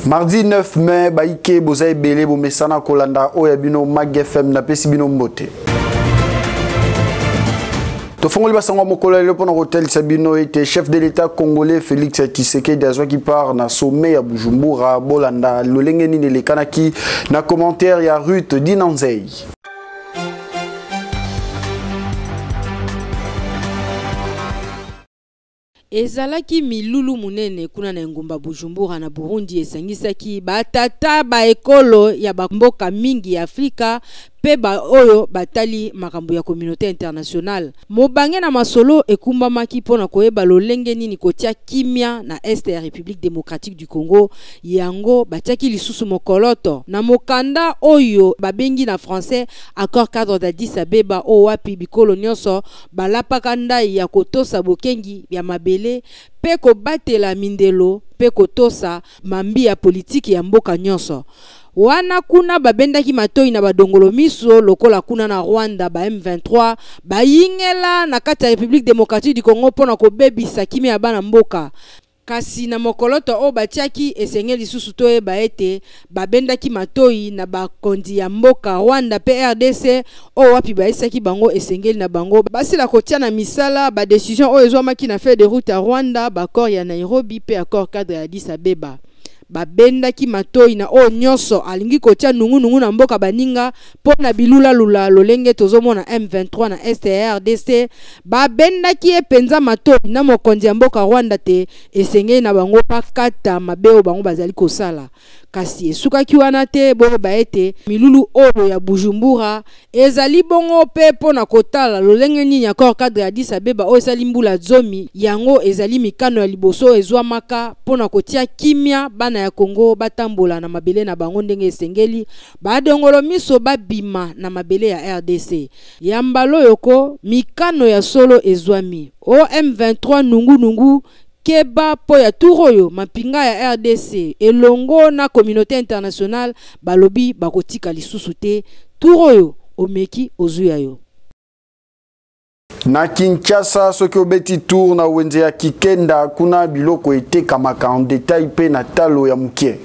Mardi 9 mai, Baïke Bozaï Bele Bomesana Kolanda Oyabino Mag FM na Pesibino Mbote. Tofongoli Basango Mokola le pendant hôtel Sabino était chef de l'État congolais Félix Tshisekedi Azwa qui part na sommet à Bujumbura Bolanda Lolengeni ne Kanaki na commentaire ya Ruth Dinanzei. Ezalaki milulu munene kuna na ngumba Bujumbura na Burundi esangisaki batata ba ekolo ya bamboka mingi ya Afrika peba oyo batali makambo ya communauté internationale. Mobange na masolo ekumbamaki pona koyeba lolenge nini kotia kimia na Est ya République démocratique du Congo yango batiaki lisusu mokoloto na mokanda oyo babengi na français accord cadre d'Addis Abeba o wapi bikolo nyonso balapaka ndai ya kotosa bokengi ya mabele pe kobatela mindelo pe kotosa mambi ya politiki ya mboka nyonso. Wana kuna babendaki matoi na badongolo miso lokola kuna na Rwanda ba M23 bayingela na kati ya République démocratique du Congo pona kobebisa kimia ya bana mboka. Kasi na mokoloto o batiaki esengeli lisusu toyeba ete babendaki matoi na bakondi ya mboka Rwanda PRDC o wapi baisaki bango esengeli na bango basila kotia na misala ba décision o ezwamaki na feuille de route ya Rwanda ba accord ya Nairobi pe accord cadre ya Addis Abeba. Babendaki matoi na o nyonso alingi kotia nungu na mboka baninga pona bilula lula lolenge tozomona M23 na STRDC babendaki epenza matoi na mokonzi ya mboka Rwanda te esengeli na bango pakata mabeo bango bazali kosala. Kasi esukaki wana te boyo baete milulu oyo ya Bujumbura ezali bongo pe pona kotala lolenge nini accord cadre ya Addis Abeba o ezali mbula zomi yango ezali mikano ya liboso ezwamaka pona kotia kimia bana ya Congo batambola na mabele na bango ndenge esengeli badongolo miso babima na mabele ya RDC yambalo yoko mikano ya solo ezwami o M23 nungu keba po ya turoyo mapinga ya RDC elongo na communauté internationale balobi bakotika lisusu te turoyo omeki ozuya yo. Na Kinshasa soki obeti tour na wenze ya Kikenda kuna biloko ete kamaka en détail pe na talo ya mukie.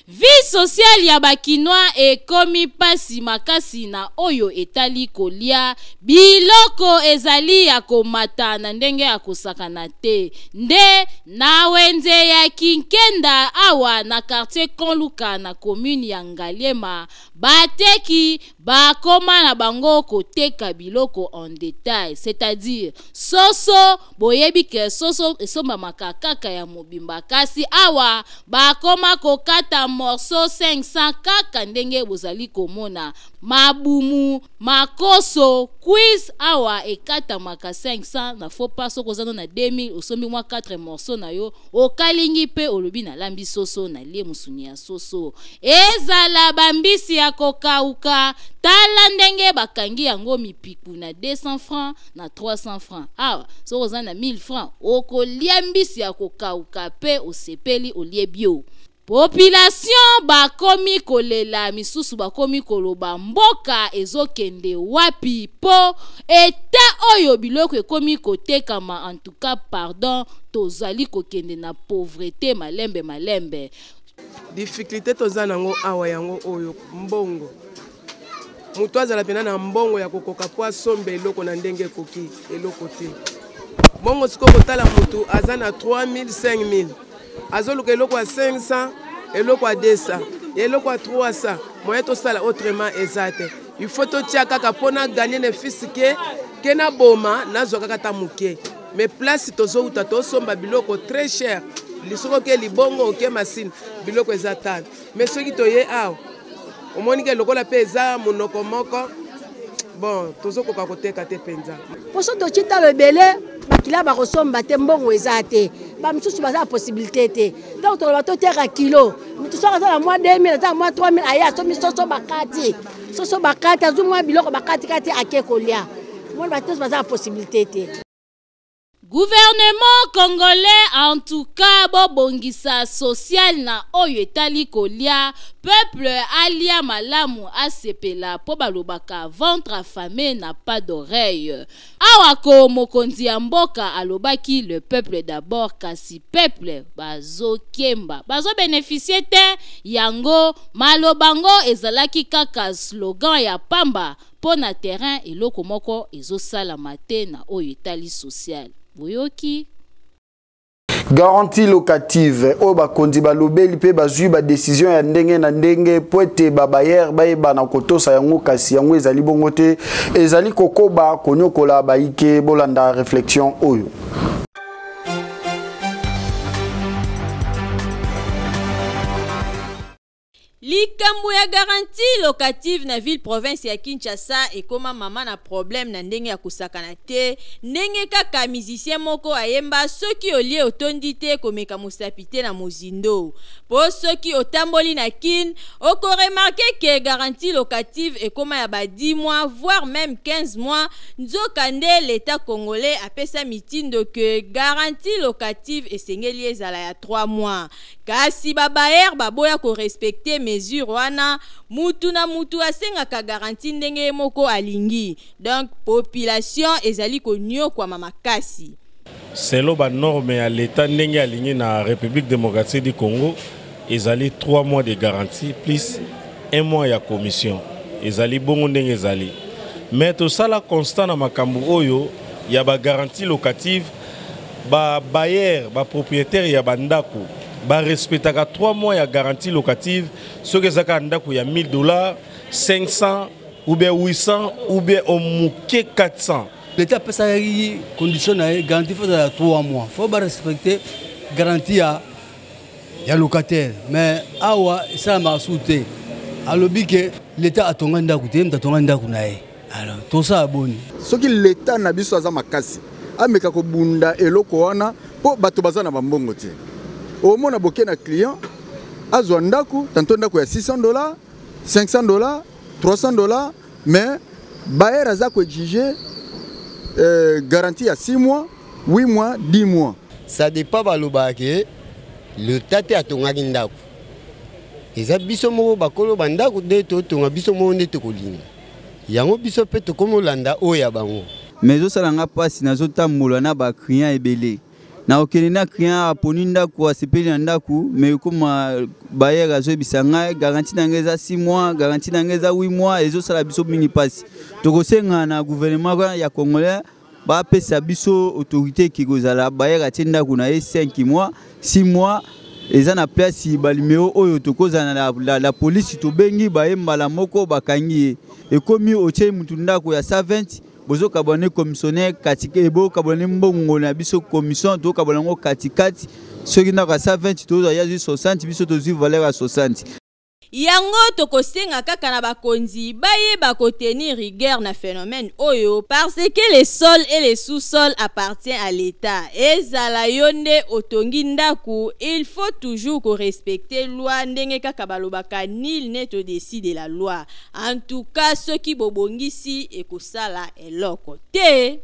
Vie sociale ya bakinois ekomi pasi makasi na oyo etali kolia biloko ezali ya komata na ndenge ya kosakana te nde na wenze ya Kinkenda awa na quartier Konluka na commune ya Ngaliema bateki bakoma na bango koteka biloko en détail, c'est-à-dire soso boyebi ke soso esomba makakaka ya mobimba kasi awa bakoma kokata morceau 500 kaka ndenge bozali komona mabumu makoso quiz awa ekata maka 500 na faut pas sokozana na 2000 osombi mwa 4 morceaux na yo okalingi pe olobi na lambi soso na lie musuni ya soso ezala bambisi ya kokauka tala ndenge bakangi yango mipiku na 200 francs na 300 francs awa sokozana na 1000 francs okolia mbisi ya kokauka pe osepeli olie bio. Population bakomi kolela misusu bakomi koloba mboka ezokende wapi po eta oyo biloko ekomi kotekama en tout cas pardon tozali kokende na pauvreté malembe difficulté tozana ngo awa yango oyo mbongo mutu azala pena na mbongo ya kokoka po asombe eloko na ndenge koki eloko te mbongo siko kotala mutu azana 3000 5000 azoluka eloko ya 500 eloko ya 200 eloko ya 300 moyen tosala autrement exact il faut totia kaka pona gagner ne fisike kena boma nazwa kaka ta muke mais place tozouta tosomba biloko très cher lisoko ke libongo ke machine biloko ezatana mais soki toye aw omoni ke lokola pe eza monoko moko bon tozokoka koteka te penza poso tochita lebele bakila bakosomba te mbongo eza te bamisusu baza possibilité te donc toloba toteka kilo mitusu akazala mwa 2000 ata mwa 3000 aya asomi soso bakati azwi mwa biloko bakati kati ake kolia moni bateso baza possibilité te. Gouvernement congolais en tout cas bobongisa social na oyo etali kolia peuple alia malamu asepela po balobaka ventre affamé n'a pas d'oreille. Awako mokonzi ya mboka alobaki le peuple d'abord kasi peuple bazo kemba bazo bénéficier te yango malobango ezalaki kaka slogan ya pamba po na terrain eloko moko ezosala mate na oyo etali social. Boyoki garantie locative o bakonzi balobeli pe bazui ba décision ya ndenge na ndenge po ete babayer bayeba na kotosa yango kasi yango ezali bongo te ezali kokoba konyokola baike bolanda réflexion oyo. Likambo ya garantie locative na ville province ya Kinshasa ekoma mama na problème na ndenge ya kusakana te ndenge kaka musicien moko ayemba soki olie otondi te komeka mosapite na mozindo po soki otamboli na kin oko remarquer que garantie locative ekoma ya ba 10 mois voire même 15 mois nzoka nde l'état congolais apesa mitindo que garantie locative esengeli ezala ya 3 mois kasi babayer baboya ko respecter mesure wana mutu na mutu asengaka garantie ndenge moko alingi donc population ezali konyo kwa makasi selon ba norme ya l'état ndenge alingi na République démocratique du Congo ezali 3 mois de garantie plus 1 mois ya commission ezali bongo ndenge ezali mais to sala constant na makambo oyo ya ba garantie locative ba bayer ba propriétaire ya bandako ba respectaka 3 mois ya garantie locative soki ezaka ndako ya $1000 500 ou bien 800 ou bien au muke 400 l'état peut ça condition na garantie faut 3 mois faut ba respecter garantie ya locataire mais awa ça m'a sauté alobi que l'état atonga ndako te mtatonga ndako nae alors tout ça boni soki l'état na biso aza makasi ameka ko bunda eloko wana po bato bazana bambongo te au moins aboké na client azwa ndako tanto ndako ya $600 $500 $300 mais bayer aza ko exiger garantie à 6 mois 8 mois 10 mois ça dépend baloba ke le tate atongaki ndako eza biso moko bakolo bandako de to tonga biso moko nde tokolinga yango biso pe tokomolanda oya bango mais osalanga pasi nazotambola na ba client ebele na okene na client aponi ndako asepeli na ndako mais comme bayer azobisa ngai garantie na ngeza 6 mois garantie na ngeza 8 mois ezosala biso mini pasi tokosenga na gouvernement ya congolais ba pesa biso autorité ki kozala bayer atie ndako na 5 mois 6 mois eza na place balimeo oyo tokozana la police to bengi bayemba la moko bakangi ekomi otie mutu ndako ya 120 bozo kabone commissionnaire katika ebo kabone mbongo na biso commission to kabone ngo katikati soki ndako ya 120 to ya 60 biso to zi valeur ya 60 yango tokosenga kaka na bakonzi bayeba kotenir rigueur na phénomène oyo parce que les sols et les sous-sols appartiennent à l'état ezala yonde otongi ndaku il faut toujours respecter loi ndenge kaka balobaka nul n'est au-dessus de la loi en tout cas ceux qui bobongisi ekosala eloko te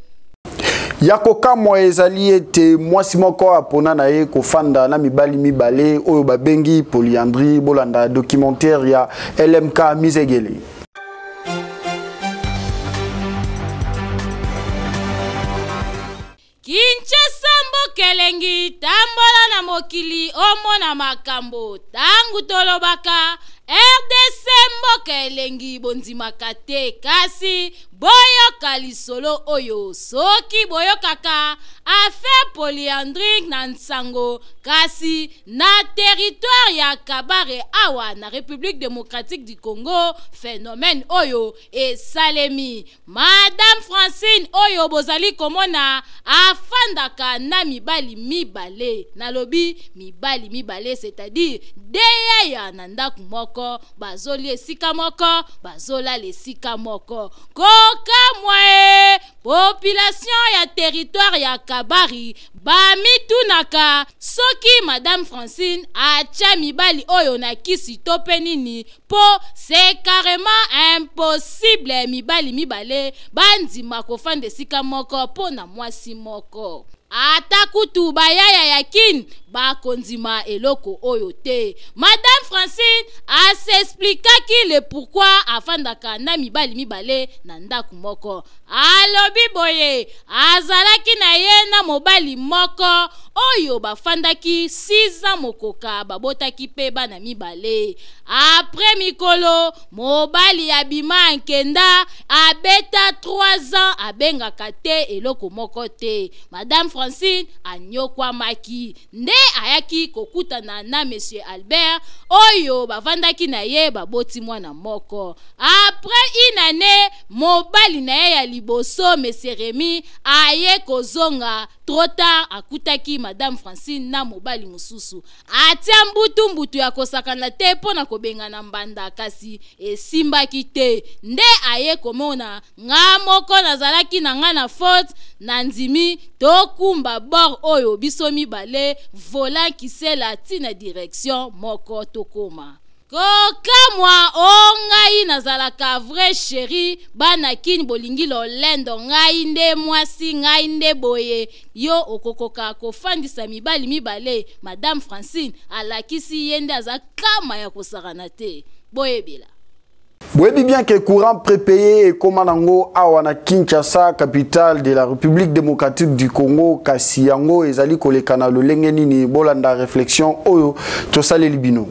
Yakoka mwa ezali ete mwasi moko apona na ye kofanda na mibali mibale oyo babengi polyandrie bolanda documentaire ya LMK Mizegele. Kinshasa mbokelengi tambola na mokili omona makambo tangu tolobaka RDC mbokelengi bonzimaka te kasi boyoka lisolo oyo soki boyokaka affaire polyandrie na nsango kasi na territoire ya Kabare awa na République démocratique du Congo phénomène oyo esalemi Madame Francine oyo bozali komona afandaka na mibali mibale nalobi mibali mibale c'est-à-dire deya na ndaku moko bazoli esika moko bazola lesika moko kokamwe population ya territoire ya Kabari bamitunaka soki Madame Francine acha mibali oyo na kisi tope nini po c'est carrément impossible mibali mibale bandima kofanda esika moko po na mwasi moko atakutu bayaya yakin bakonzima eloko oyo te. Madame Francine s'expliquaki le pourquoi afandaka na mibali mibale na ndaku moko. Alobi boye azalaki na ye na mobali moko oyo bafandaki 6 ans mokoka babotaki pe bana mibale. Après mikolo mobali abima nkenda abeta 3 ans abengaka te eloko moko te. Madame Francine anyokwa maki nde ayaki kokutana na Monsieur Albert oyo bavandaki na ye baboti mwana moko. Après une année mobali na ye ya liboso Monsieur Rémi aye kozonga trop tard akutaki Madame Francine na mobali mususu. Atia mbutu ya kosakana te pona kobengana mbanda kasi esimbaki te. Nde aye komona nga moko nazalaki na nga na faute na ndimi tokumba bord oyo biso mibale volant kisela tina direction moko tokoma. Kokamwa ongai nazalaka vrai chéri bana kin bolingi lolendo ngai nde mwasi ngai nde boye yo okokoka kofandisa mibali mibale. Madame Francine alakisi yende azakama ya kosakana te boye bila. Oui, bien que courant prépayé et Komanango Awana Kinshasa, capitale de la République démocratique du Congo, Kasiyango et Zali Kolekana, le Lengenini, Bolanda réflexion, Oyo, Tosale Libino.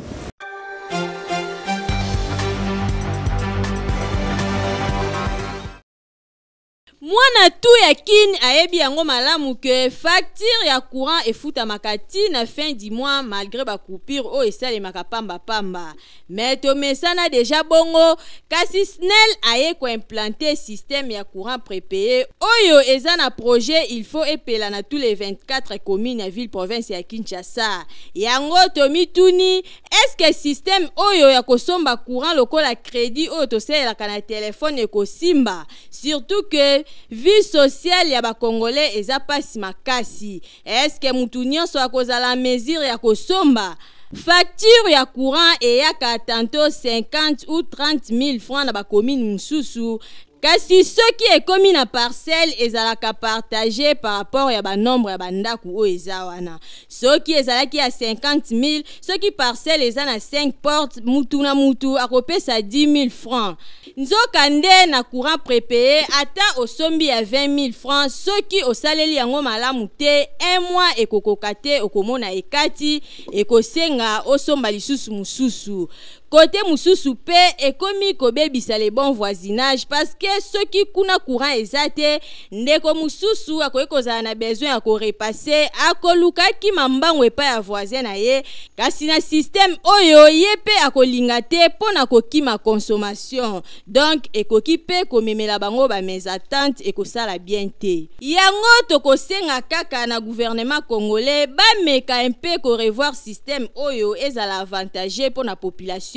Mwana tu ya kin ayebi yango malamu ke facture ya courant efuta makati na fin du mois malgré ba coupure o esale makapamba pamba. Mais to mesana déjà bongo kasi SNEL aye ko implanter système ya courant prépayé oyo eza na projet il faut epela na tous les 24 communes ya ville province ya Kinshasa. Yango to mituni est-ce que système oyo ya kosomba courant lokola crédit oyo to sela kana téléphone ekosimba surtout que vie sociale ya ba congolais eza pasi makasi. Est-ce que mutu nyonso akozala mesure ya kosomba facture ya courant et ya tantôt 50 ou 30 000 francs na ba commune mususu kasi ceux qui est commis na parcelle ezalaka partagé par rapport ya ba nombre ya bandaku o ezawana. Ceux qui ezalaki à 50 000, ceux qui parcelle ezana 5 portes mutu na mutu akopesa 10 000 francs. Nzokande na courant prépayé ata osombi ya 20 000 francs ceux qui osaleli yango malamu te 1 mois ekokokate okomona ekati ekosenga osomba lisusu mususu. Côté mususu pe ekomi kobebisa les bons voisinage parce que ceux qui kuna courant ezate ndeko mususu akoyekozala na besoin ya ko repasser akolukaki mambango epa ya voisin na ye kasi na système oyo ye pe akolinga te pona kokima consommation donc ekoki pe komemela bango ba mes attentes ekosala bien te. Yango tokosenga kaka na gouvernement congolais ba meka un peu ko revoir système oyo ezala avantagé pona population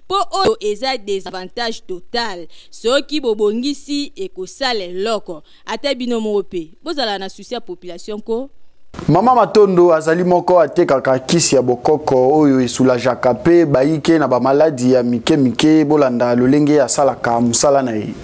pour oyo eza des avantages total soki bobongisi ekosala loko ata bino mope bozala na souci ya population ko. Mama Matondo azali moko atekaka kisi ya bokoko oyo esulajaka pe bayike na ba maladi ya mike bolanda lolenge ya salaka musala na ye.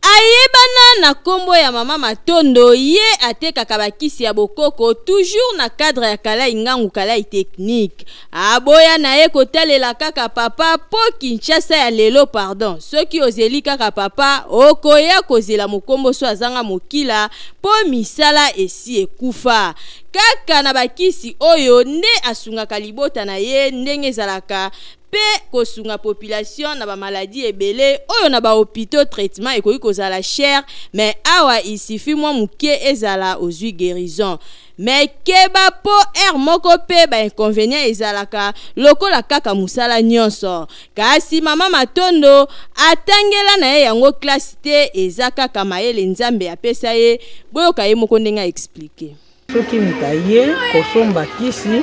Ayebana na kombo ya Mama Matondo ye atekaka bakisi ya bokoko toujours na cadre ya kalai ngangu kalai technique. Aboya na ye kotalela kaka papa po Kinshasa ya lelo pardon. Soki ozeli kaka papa okoya kozela mokombo so azanga mokila po misala esi ekufa. Kaka na bakisi oyo nde asungaka libota na ye ndenge ezalaka pe kosunga population na ba maladie ebele oyo na ba hôpitaux traitement ekoki kozala cher mais awa il suffit moi mukie ezala ozui guérison mais keba po moko pe ba inconvénient ezalaka lokola kaka musala nyonso kasi Mama Matondo atangela na ye yango classe te eza kaka mayele nzambe apesa ye boyoka ye moko ndenga expliquer soki mutaye kosomba kisi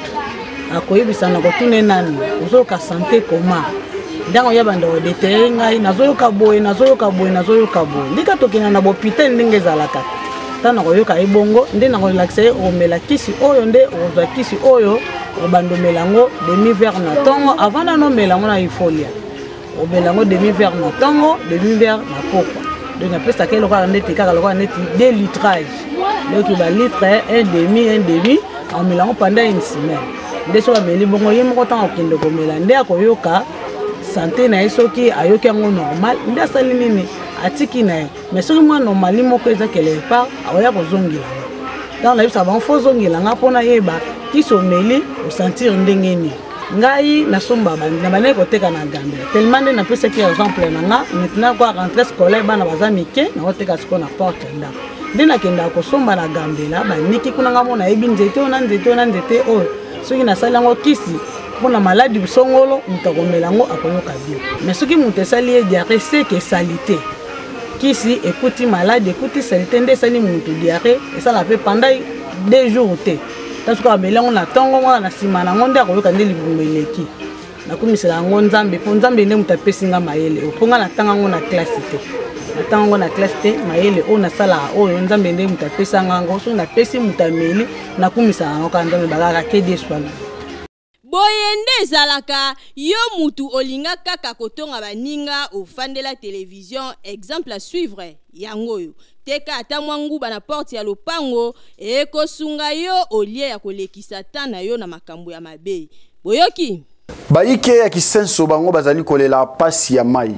akoyebisa na kotune nani ozoyoka santé koma ndango ya bando detere ngai nazoyoka boye ndika tokena na bopitali ndenge ezalaka tana koyoka ebongo nde na relaxer omela kisi oyo nde ozwa kisi oyo obando melango demi verre na tongo avant na no melango na ifolia obelango demi verre na tongo demi verre na pokwa donc apesa ke lokola ndeti kaka lokola ndeti 2 litrage donc ba litre un demi en mélange pendant une semaine nde so ameli bongo ye moko ntango okende komela nde akoyoka santé na ye soki ayoki yango normal nde asali nini atiki na ye mais soki mwa normali moko eza quelque part akoya kozongela ntango nayebisa bango fo ozongelanga mpona yeba kisi omeli osentir ndenge nini ngai nasomba na banaye koteka na Gambia tellement nde napesaki exemple na nga maintenant kwa rentrée scolaire bana baza mike nakoteka sikoyo na porte ndako nde nakendaka kosomba na Gambela baniki kuna nga mona yebi nzete oyo na nzete oyo soki nasali yango kisi mpona maladi bisongolo moto akomela yango akoyoka bio mais soki moto esali ye diarrhée seke esali te kisi ekuti maladi ekuti salite nde esali moto diarrhée esala mpe pendant 2 jours te tasuka amela yango na ntongo mwana na nsima nango nde akoyoka nde libungo eleki nakumisela yango nzambe mpo nzambe nde moto apesi nga mayele oponga natanga yango na klase te natanga yango na klase te mayele oyo nasalaka oyo nzambe nde moto apesanga yango soki napesi moto ameli nakumisela yango kaka nzambe bakaka ke deswala boye nde ezalaka yo mutu olinga kaka kotonga baninga ofandela télévision exemple à suivre yango yo teka ata mwa nguba na porte ya lopango ekosunga yo olie ya kolekisa ta na yo na makambo ya mabe boyoki bayike ya kisenso bango bazali kolela pasi ya mai.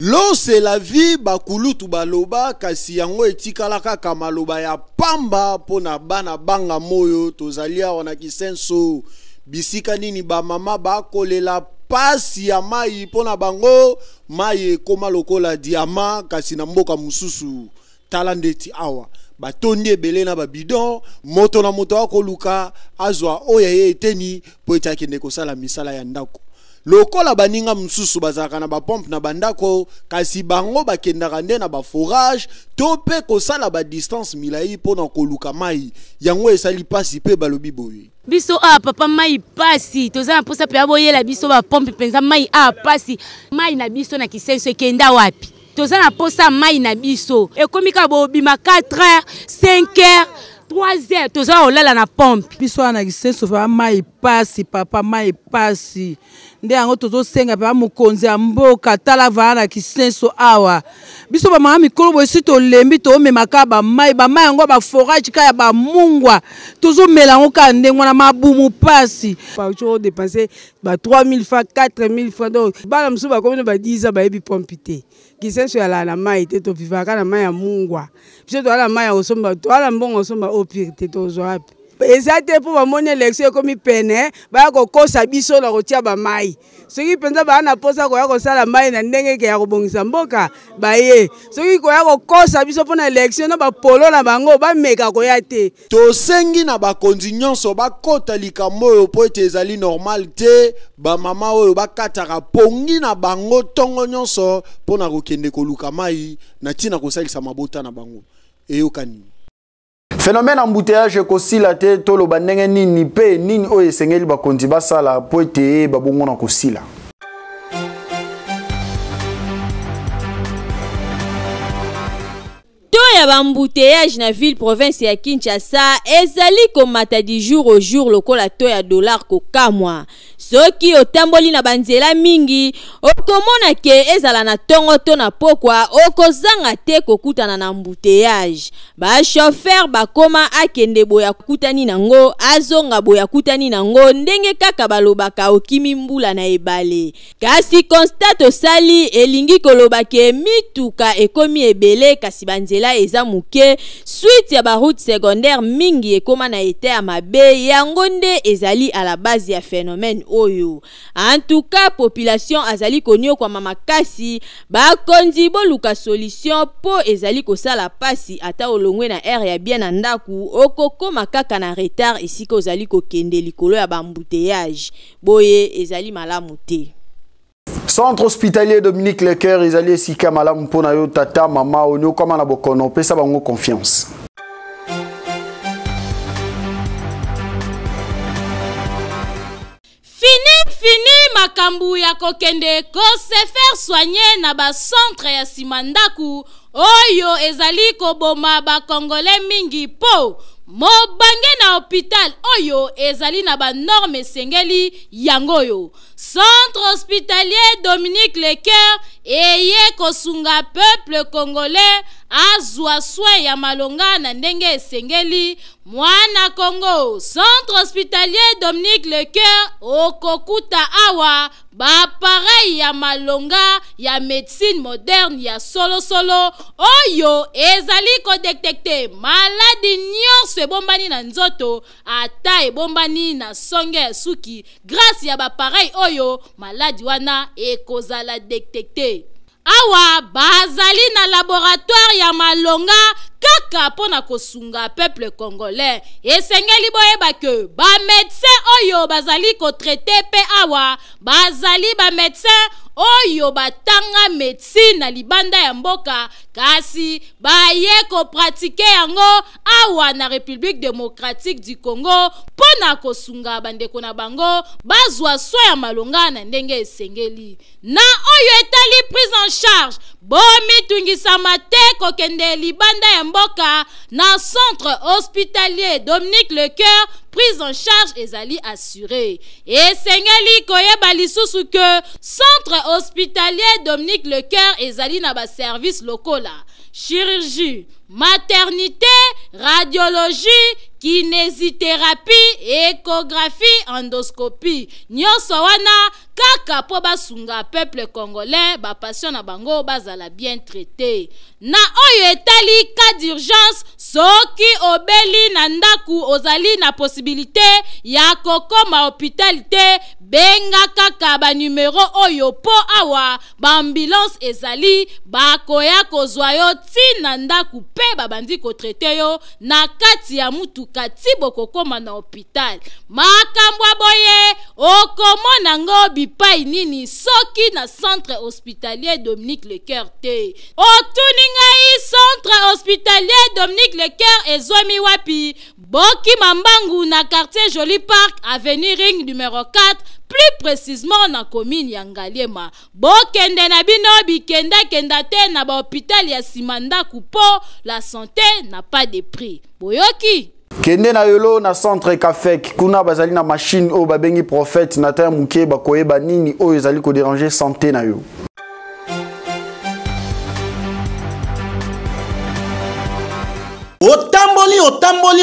L'eau c'est la vie, bakulutu baloba kasi yango etikala kaka maloba ya pamba pona bana banga moyo tozalia wana kisenso bisika nini ba mama bakolela pasi ya mai pona bango mai ekoma lokola diama kasi na mboka mususu tala ndeti awa batondi ebele na babidon moto na moto akoluka azwa oya ye eteni po etakende kosala misala ya ndako lokola baninga mususu bazaka na ba pompe na bandako kasi bango bakendaka nde na ba forage to pe kosala ba distance milai pona koluka mai yango esali pasi pe balobi boye biso papa mai pasi tozana posa pe aboyela biso ba pompe penza mai pasi mai na biso na kisenso ekenda wapi tozana posa mai na biso ekomika bobima 4h 5h 3h tozana olala na pompe biso na kisenso fa mai pasi papa mai pasi nde yango tozosenga pa mokonzi ya mboka tala vana kisenso awa biso ba mama mikolo bosi to lembi to memaka ba mai yango ba forage ka ya ba mungwa tozomela yango ka ndengwa na mabumu pasi pa cho dépenser ba 3000 francs 4000 francs donc bala msu ba komene ba 10 ba ebi pompité kisenso ya la mai te to vivaka na mai ya mungwa biso to ala mai ya osomba to ala mbongo osomba au pire te to zo api ezate po bamoni élection ekomi pene baya kokosa biso na kotia bamai soki mpenza baya na posa koya kosala mai na ndenge ke ya kobongisa mboka baye soki koya kokosa biso mpo na élection na bapolo na bango bameka koya te tosengi na bakonzi nyonso bakota likambo oyo po ete ezali normal te bamama oyo bakataka pongi na bango ntongo nyonso mpo na kokende koluka mai na ntina kosalisa mabota na bango eyokani phénomène embouteillage kosila te tolo bandenge nini pe nini oyo esengeli bakonzi basala po ete babongo na kosila ya bambouteillage na ville province ya Kinshasa ezali komata du jour au jour lokola to ya dollar kokamwa soki otamboli na banzela mingi okomona ke ezala na tongo to na pokwa okozanga te kokutana na embouteillage ba chauffeur bakoma akende boya kutani nango azonga boya kutani nango ndenge kaka balobaka okimi mbula na ebale kasi constate osali elingi koloba ke mituka ekomi ebele kasi banzela eza muke suite ya ba route secondaire mingi ekoma na ete ya mabe yango nde ezali à la base ya phénomène oyo en tout cas population azali konyo kwa makasi bakonzi boluka solution po ezali kosala pasi ata olongwe na air ya bien na ndaku okokoma kaka na retard esika ozali kokende likolo ya bambouteillage boye ezali malamu te. Centre hospitalier Dominique Lecoeur ezali esika malamu mpona yo tata mama onyo koma na bokono pesa bango confiance. Fini makambu ya kokende ko se faire soigner na ba centre ya simandaku oyo ezali koboma ba congolais mingi po mobange na hôpital oyo ezali na ba norme sengeli yangoyo. Centre hospitalier Dominique Lecoeur eye kosunga peuple congolais azwa soin ya malonga na ndenge esengeli mwana Congo. Centre hospitalier Dominique Lecoeur okokuta awa ba pareil ya malonga ya médecine moderne ya solo oyo ezali ko détecter maladie nyonso ebombani na nzoto ata ebombani na songe ya suki grâce ya ba pareil oyo maladie wana ekozala détecter. Awa bazali na laboratoire ya malonga kaka pona kosunga peuple congolais. Esengeli boyeba ke ba médecin oyo bazali ko traiter pe awa bazali ba médecin oyo batanga médecine na libanda ya mboka kasi baye ko pratiquer yango awa na République démocratique du Congo pona kosunga bandeko na bango bazwa soin ya malonga na ndenge esengeli. Na oyo etali prise en charge bomi tungisa mate kokende libanda ya mboka na centre hospitalier Dominique Lecoeur prise en charge ezali assurée. Esengeli koyeba lisusu que centre hospitalier Dominique Lecoeur ezali na ba service locaux la chirurgie, maternité, radiologie, kinésithérapie, échographie, endoscopie. Nyonso wana kaka po basunga peuple congolais ba patient na bango bazala bien traité. Na oyo etali cas d'urgence soki obeli na ndaku ozali na possibilité ya kokoma hôpital benga kaka ba numéro oyo po awa ba ambulance ezali bakoya kozwa yo tina ndaku pe babandi ko traité yo na kati ya mutuka tibo kokoma na hôpital. Makambwa boye okomona ngo bipai nini soki na centre hospitalier Dominique Lecoeur te. Otuningai centre hospitalier Dominique Lecoeur ezomi wapi? Boki Mambangu na quartier Joli Park avenue Ring numéro 4, plus précisément na commune ya Ngaliema. Bokende na bino bikenda kenda te na ba hôpital ya Simanda kupo la santé n'a pas de prix. Boyoki Kende na yolo na centre Kafek kuna bazali na machine o babengi prophète na ta muke bakoyeba nini o ezali ko déranger santé na yo.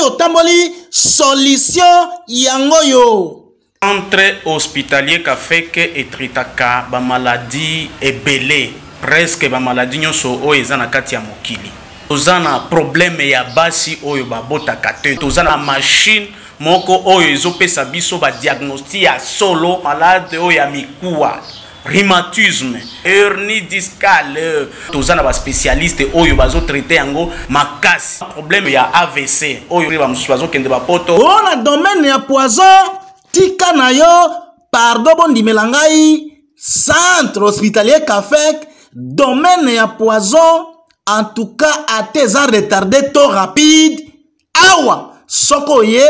Otamboli solution yango yo. Centre hospitalier Kafek etritaka ba maladie ebele presque ba maladie nyonso o ezana kati ya mokili. Tozana problème ya basi oyo babotaka te. Tozana machine moko oyo ezopesa biso ba diagnostic ya solo malade oyo ya mikuwa, rhumatisme, hernie discale. Tozana ba spécialiste oyo bazo traiter yango makasi. Problème ya AVC oyo ba musubazo kende ba poto. On domaine ya poison tika na yo pardon bondi melangai centre hospitalier Kafek domaine ya poison. En tout cas, à tes arts retardés, taux rapide. Awa, soko ye,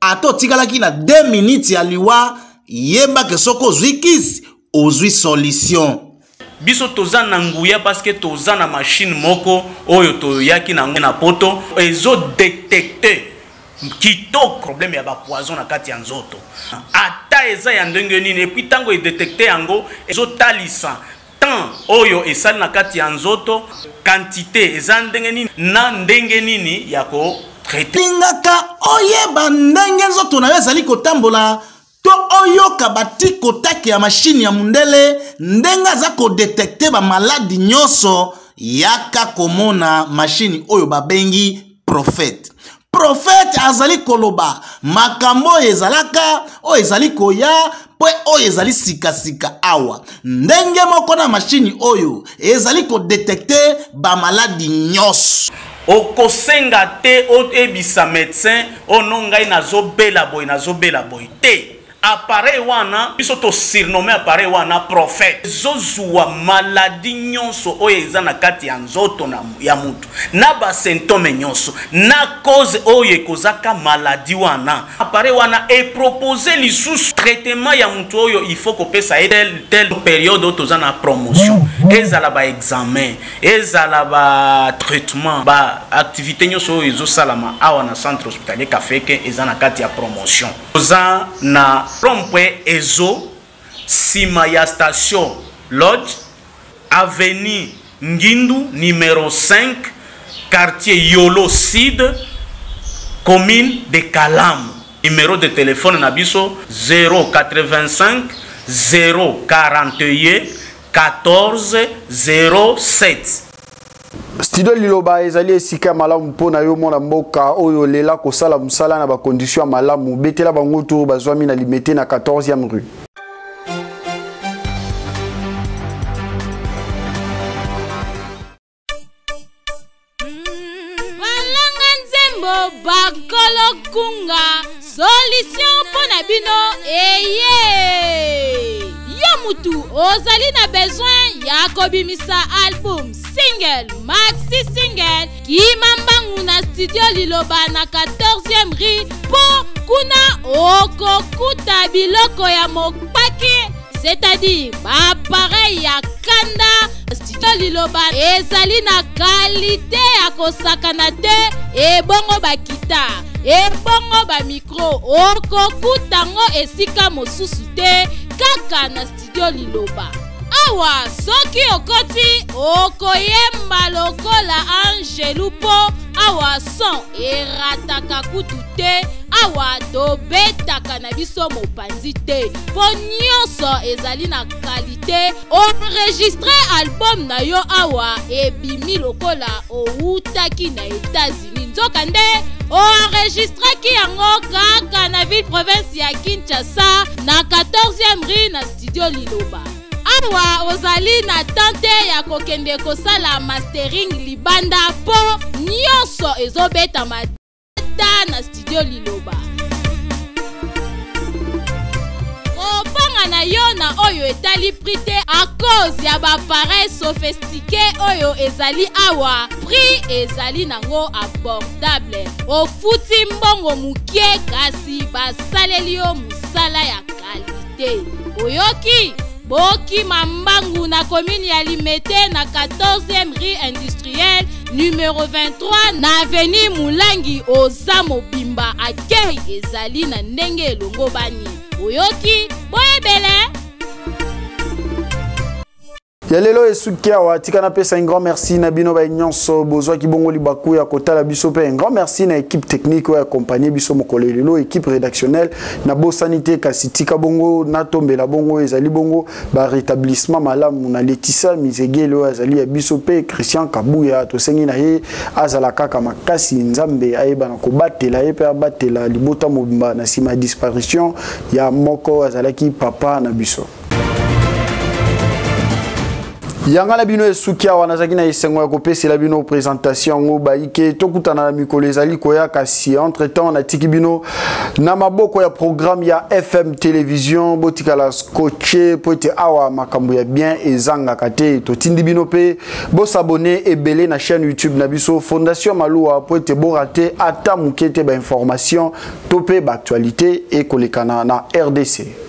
ato tigala ki na 2 minutes ya liwa, yeba ke soko zwikis, ozwi solution. Biso tozana nguya parce que tozana machine moko, oyo to yaki na poto, ezo détecter kitoko problème ya ba poison na kati ya nzoto. Ata eza ya ndenge nini, et puis tango e détecter yango, ezo talisa. Oyo esali na kati ya nzoto quantité eza ndenge nini na ndenge nini yako traiter tingaka oyeba ndenge nzoto na yo ezali kotambola to oyo kabati kotaki ya machine ya mundele ndenge aza ko détecter ba maladi nyonso yaka komona machine oyo babengi prophète. Prophète azali koloba makambo ezalaka o ezali koya po o ezali sika awa ndenge moko na machine oyo ezali ko détecter ba maladi nyos okosenga te o ebisa médecin onongai nazobela boy te appareil wana biso to surnommé appareil wana prophète zozuwa maladie nyonso oyo eza na kati ya nzoto na ya mutu na ba symptôme nyonso na cause oyo ekozaka maladie wana appareil wana e proposer lisusu traitement ya mutu oyo il faut kopesa telle période oyo toza na promotion ezala ba examen ezala ba traitement ba activité nyonso oyo ezosalama awa na centre hospitalier Kafeke eza na kati ya promotion toza na rond-point ezo sima ya station Lodge avenue Ngindu numéro 5 quartier Yolo Sud commune de Kalam. Numéro de téléphone nabiso 085 041 14 07. Studio Liloba ezali esika malamu mpona yo mona mboka oyo lela kosala musala na ba condition malamu betela bango to bazwami na limité na 14e rue. Bakolo kunga solution pona bino eye yo mutu ozali na besoin ya kobimisa album single maxi single kimambangu na studio Liloba na 14e rue po kuna okokuta biloko ya mopaki c'est-à-dire appareil ya kanda studio Liloba ezali na qualité ya kosakana te ebongo bakita ebongo ba micro okokutango esika mosusu te kaka na studio Liloba. Awa soki okoti okoyemba lokola Angelu po awa son erataka kutu te awa tobetaka na biso mopanzi te po nyonso ezali na qualité enregistre album na yo awa ebimi lokola outaki na États-Unis nzoka nde enregistraki yango kaka na ville province ya Kinshasa na 14e rue na studio Liloba. Awa ozali na tante ya kokende kosala mastering libanda po nyonso ezobeta matata na studio Liloba. Kopanga na yo na oyo etali prix te a cause ya ba appareil sophistiqué oyo ezali awa prix ezali nango abordable ofuti mbongo mukie kasi basaleli yo musala ya qualité oyoki Boki Mambangu na commune ya Limete na 14e rue industrielle numéro 23 na avenue Mulangi oza mobimba akei ezali na ndenge elongo bani. Oyoki boyebele. Yalelo esukia wa tikana pesa un grand merci na bino ba nyonso bozwa ki bongo libaku ya kotala biso pe un grand merci na équipe technique wa accompagner biso mokolelelo équipe rédactionnelle na bo sanité kasitika bongo na tombela bongo ezali bongo ba rétablissement malamu na Letissa Mizegelo azali ya biso pe Christian Kabuya to sengi na ye azala kaka makasi nzambe ayeba na kobatela ye pe abatela libota mobimba na sima disparition ya moko azalaki papa na biso. Yangala bino esukia wanazaki na isengo ya kopesi la bino présentation ngo baike tokutana na mikolo ezali koya kasi entre temps na tiki bino na maboko ya programme ya FM télévision botikala scotché pote awa makambo ya bien ezanga kate to tindi bino pe bo s'abonner ebele na chaîne YouTube na biso Fondation Maluwa pote bo rater ata mukete ba information topé ba actualité et kolekana na RDC.